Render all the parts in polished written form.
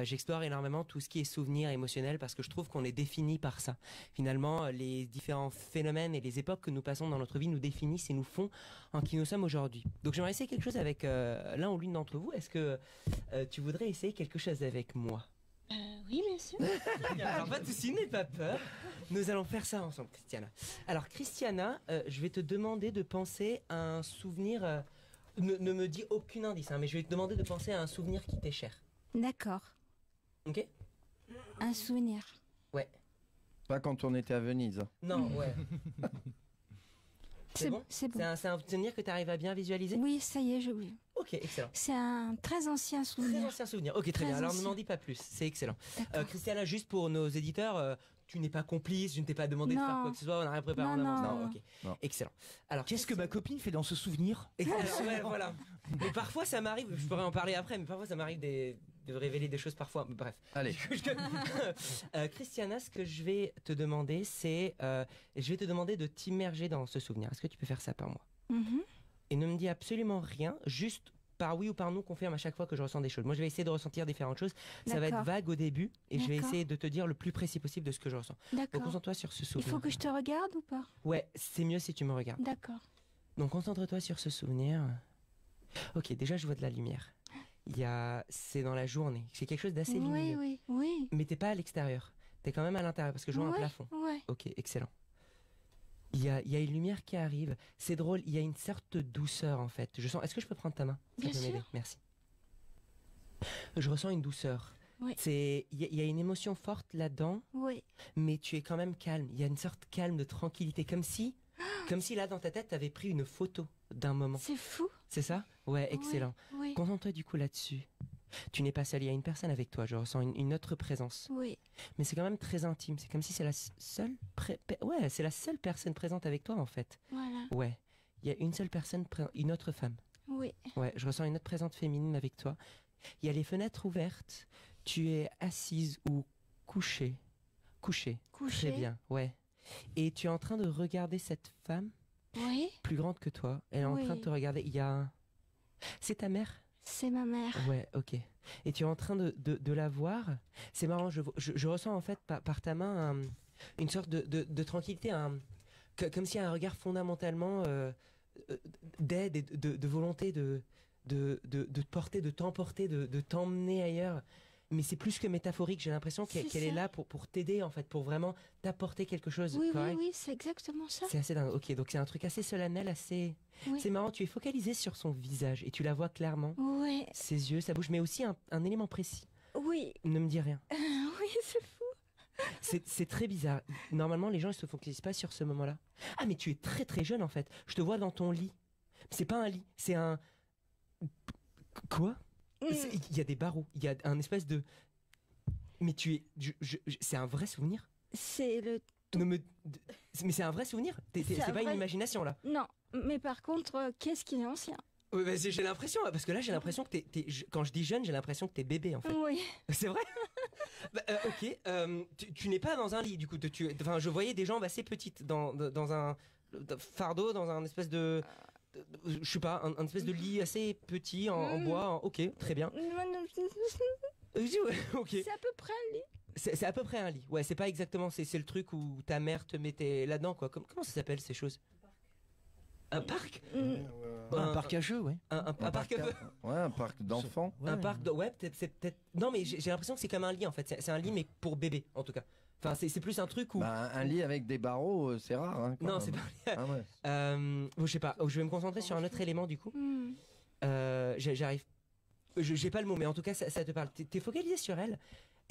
j'explore énormément tout ce qui est souvenir émotionnel parce que je trouve qu'on est défini par ça. Finalement, les différents phénomènes et les époques que nous passons dans notre vie nous définissent et nous font en qui nous sommes aujourd'hui. Donc j'aimerais essayer quelque chose avec l'un ou l'une d'entre vous. Est-ce que tu voudrais essayer quelque chose avec moi? Oui, bien sûr. Alors pas de soucis, n'aie pas peur. Nous allons faire ça ensemble, Christiana. Alors Christiana, je vais te demander de penser à un souvenir. Ne me dis aucun indice, hein, mais je vais te demander de penser à un souvenir qui t'est cher. D'accord. Ok? Un souvenir. Ouais. Pas quand on était à Venise. Non, ouais. C'est bon? C'est bon. C'est un souvenir que tu arrives à bien visualiser? Oui, ça y est, je oui. Ok, excellent. C'est un très ancien Très souvenir. ancien souvenir. Ok, très Très bien. Alors ne ancien. m'en dis pas plus. C'est excellent. D'accord. Christiana, juste pour nos éditeurs, tu n'es pas complice, je ne t'ai pas demandé de Non. faire quoi que ce soit, on n'a rien préparé Non, en avance. non. Ok. Non. Excellent. Alors, Qu'est-ce que ma copine fait dans ce souvenir? Alors, ouais, voilà. Mais parfois ça m'arrive, je pourrais en parler après, mais parfois ça m'arrive de révéler des choses parfois. Bref. Allez. Christiana, ce que je vais te demander, c'est, je vais te demander de t'immerger dans ce souvenir. Est-ce que tu peux faire ça par moi? Mhm. Et ne me dis absolument rien, juste par oui ou par non, confirme à chaque fois que je ressens des choses. Moi, je vais essayer de ressentir différentes choses. Ça va être D'accord. vague au début, et je vais D'accord. essayer de te dire le plus précis possible de ce que je ressens. Donc, D'accord. concentre-toi sur ce Il souvenir. faut que je te regarde ou pas? Ouais, c'est mieux si tu me regardes. D'accord. Donc, concentre-toi sur ce souvenir. Ok, déjà, je vois de la lumière. C'est dans la journée. C'est quelque chose d'assez Oui, lumineux. oui, oui. Mais t'es pas à l'extérieur. T'es quand même à l'intérieur parce que je vois un Ouais, plafond. Ouais. Ok, excellent. Il y a une lumière qui arrive. C'est drôle, il y a une sorte de douceur en fait. Je sens. Est-ce que je peux prendre ta main? Ça Bien peut m'aider. sûr. Merci. Je ressens une douceur. Oui. Il y a une émotion forte là-dedans, Oui. mais tu es quand même calme. Il y a une sorte de calme, de tranquillité, comme si là dans ta tête t'avais pris une photo d'un moment. C'est fou. C'est ça? Ouais, excellent. Oui. Concentre-toi du coup là-dessus. Tu n'es pas seul, il y a une personne avec toi. Je ressens une autre présence. Oui. Mais c'est quand même très intime. C'est comme si c'est la seule, ouais, c'est la seule personne présente avec toi en fait. Voilà. Ouais, il y a une seule personne, une autre femme. Oui. Ouais, je ressens une autre présence féminine avec toi. Il y a les fenêtres ouvertes. Tu es assise ou couchée. Couchée. Couchée. Très bien, ouais. Et tu es en train de regarder cette femme Oui. plus grande que toi. Elle est en Oui. train de te regarder. Il y a un... C'est ta mère? C'est ma mère. Ouais, ok. Et tu es en train de la voir. C'est marrant, je ressens en fait par ta main une sorte de tranquillité, comme s'il y a un regard fondamentalement d'aide et de volonté de te porter, de t'emporter, de t'emmener ailleurs. Mais c'est plus que métaphorique, j'ai l'impression C'est qu'elle est ça. là pour t'aider en fait, pour vraiment t'apporter quelque chose. Oui, oui, correct? oui, c'est exactement ça. C'est assez dingue. Ok, donc c'est un truc assez solennel, assez... Oui. C'est marrant, tu es focalisé sur son visage et tu la vois clairement. Oui. Ses yeux, sa bouche, mais aussi un élément précis. Oui. Ne me dis rien. Oui, c'est fou. C'est très bizarre. Normalement, les gens ils se focalisent pas sur ce moment-là. Ah, mais tu es très très jeune en fait. Je te vois dans ton lit. C'est pas un lit, c'est un... Quoi? Il y a des barreaux, il y a un espèce de... Mais tu es... c'est un vrai souvenir? C'est le... Ne me... Mais c'est un vrai souvenir? C'est C'est un pas une vrai- imagination là? Non, mais par contre, qu'est-ce qu'il est ancien? Oui, bah, j'ai l'impression, parce que là j'ai l'impression que quand je dis jeune, j'ai l'impression que t'es bébé en fait. Oui. C'est vrai? Bah, ok, tu n'es pas dans un lit du coup. Enfin, je voyais des jambes assez petites dans un fardeau, dans un espèce je sais pas, un espèce de lit assez petit en bois. Ok, très bien. Ok. C'est à peu près un lit. C'est à peu près un lit. Ouais, c'est pas exactement. C'est le truc où ta mère te mettait là-dedans quoi. Comment ça s'appelle ces choses? Un parc? Un parc à jeux, ouais. Un parc. Ouais, un parc d'enfants. Ouais. Un parc de... Ouais, c'est peut-être... Non, mais j'ai l'impression que c'est comme un lit, en fait. C'est un lit, mais pour bébé, en tout cas. Enfin, c'est plus un truc où... Bah, un lit avec des barreaux, c'est rare. Hein, quand non, même. c'est pas... Ah ouais. je sais pas. Je vais me concentrer sur un autre élément, du coup. J'arrive... J'ai pas le mot, mais en tout cas, ça te parle. T'es focalisé sur elle.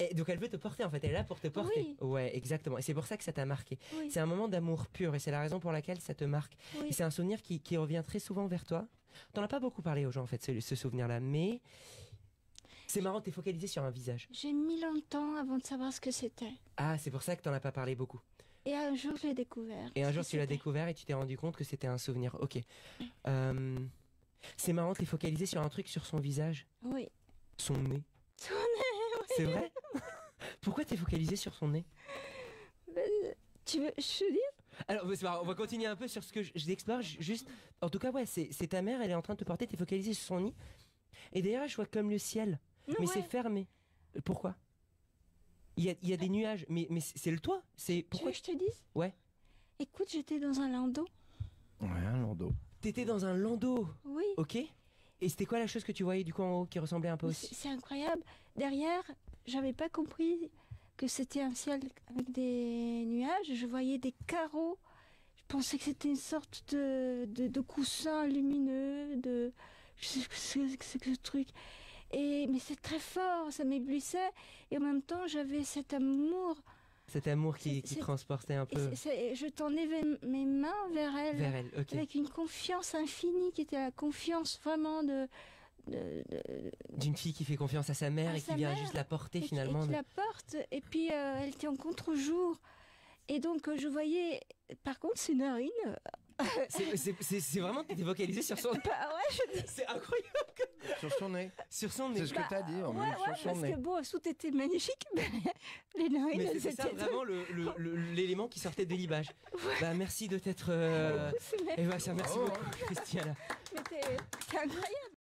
Et donc elle veut te porter en fait, elle est là pour te porter. Oui. Ouais, exactement. Et c'est pour ça que ça t'a marqué. Oui. C'est un moment d'amour pur et c'est la raison pour laquelle ça te marque. Oui. Et c'est un souvenir qui revient très souvent vers toi. T'en as pas beaucoup parlé aux gens en fait, ce souvenir-là, mais c'est marrant, t'es focalisé sur un visage. J'ai mis longtemps avant de savoir ce que c'était. Ah, c'est pour ça que t'en as pas parlé beaucoup. Et un jour, je l'ai découvert. Et un jour Ce que tu l'as c'était. découvert et tu t'es rendu compte que c'était un souvenir. Ok. C'est marrant, t'es focalisé sur un truc sur son visage, Oui. son nez. Son nez, oui. C'est vrai? Pourquoi t'es focalisé sur son nez? Tu veux, je te dis? Alors, c'est pas grave, on va continuer un peu sur ce que j'explore. Juste, en tout cas, ouais, c'est ta mère, elle est en train de te porter, t'es focalisé sur son nez. Et d'ailleurs, je vois comme le ciel, mais Ouais. c'est fermé. Pourquoi? Il y a des nuages, mais c'est le toit. C'est Tu veux pourquoi? que je te dise? Ouais. Écoute, j'étais dans un landau. Ouais, un landau. T'étais dans un landau, Oui. ok? Et c'était quoi la chose que tu voyais du coup en haut qui ressemblait un peu aussi? C'est incroyable. Derrière, j'avais pas compris que c'était un ciel avec des nuages. Je voyais des carreaux. Je pensais que c'était une sorte de coussin lumineux. Je sais pas ce que c'est que ce truc. Mais c'est très fort, ça m'éblouissait. Et en même temps, j'avais cet amour. Cet amour qui transportait un peu Je tendais mes mains vers elle. vers elle, ok. Avec une confiance infinie qui était la confiance vraiment D'une fille qui fait confiance à sa mère À et qui sa vient mère, juste la porter et qui finalement. la porte. Et puis elle était en contre-jour. Et donc je voyais, par contre, ses narines. C'est vraiment, t'étais vocalisé sur son... Bah ouais, C'est incroyable. Sur son nez. Sur son nez. C'est ce que t'as dit, en ouais, même sur son parce nez. que bon, tout était magnifique, mais les narines, Mais elles c'est ça étaient vraiment l'élément qui sortait de l'image. Bah merci de t'être... c'est Et bah, ça, merci Oh. beaucoup Christiana. incroyable.